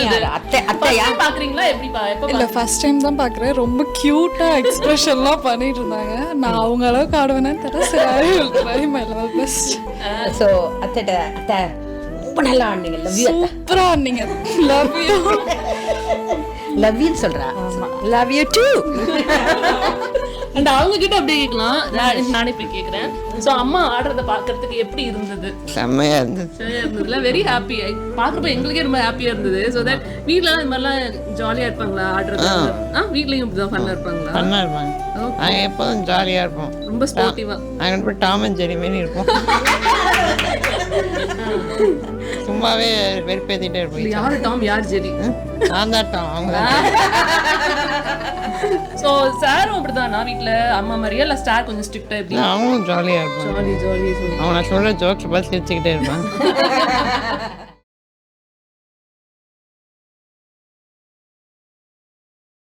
இருந்தது? அத்தையா பாக்குறீங்களா எப்படிப்பா? எப்ப இல்லை ஃபர்ஸ்ட் டைம் தான் பார்க்குறேன். ரொம்ப க்யூட்டாக எக்ஸ்பிரஷன்லாம் பண்ணிட்டு இருந்தாங்க. நான் அவங்க அளவுக்கு ஆடுவேன்னு தெரியல. சரி try my level best. So அத்தை ரொம்ப நல்லா ஆடுனீங்க. Love you. சூப்பராக ஆடுனீங்க. Love you. லவ் யூ சொல்றா. Love you too. அண்ட் அவங்க கிட்ட அப்படியே கேட்கலாம். நானே போய் கேட்குறேன். ஸோ அம்மா ஆடுறத பார்க்கறதுக்கு எப்படி இருந்தது? செம்மையா இருந்தது. சரியா இருந்ததுல வெரி ஹாப்பி. பார்க்குறப்ப எங்களுக்கே ரொம்ப ஹாப்பியா இருந்தது. ஸோ தட் வீட்டிலலாம் இந்த மாதிரிலாம் ஜாலியா இருப்பாங்களா ஆடுறது? வீட்லயும் இப்படிதான் ஃபன்னா இருப்பாங்களா? ஃபன்னா இருப்பாங்க. நாங்கள் எப்போதும் ஜாலியா இருப்போம். ரொம்ப ஸ்போர்ட்டிவா. நாங்கள் போய் டாம் அண்ட் ஜெரி மாரி இருப்போம். சும்மாவே வெறுப்பேத்திட்டே இருப்போம். யாரு டாம் யார் ஜெரி? நான் தான் டாம், அவங்க. ஸோ சாரும் அப்படிதானா வீட்டில் அம்மா மாதிரியா இல்லை ஸ்டார் கொஞ்சம் ஸ்ட்ரிக்டா எப்படி? அவங்களும் ஜாலியா இருப்பாங்க. ஜாலி அவங்க நான் சொல்ற ஜோக்ஸ் பார்த்து சிரிச்சுக்கிட்டே இருப்பாங்க.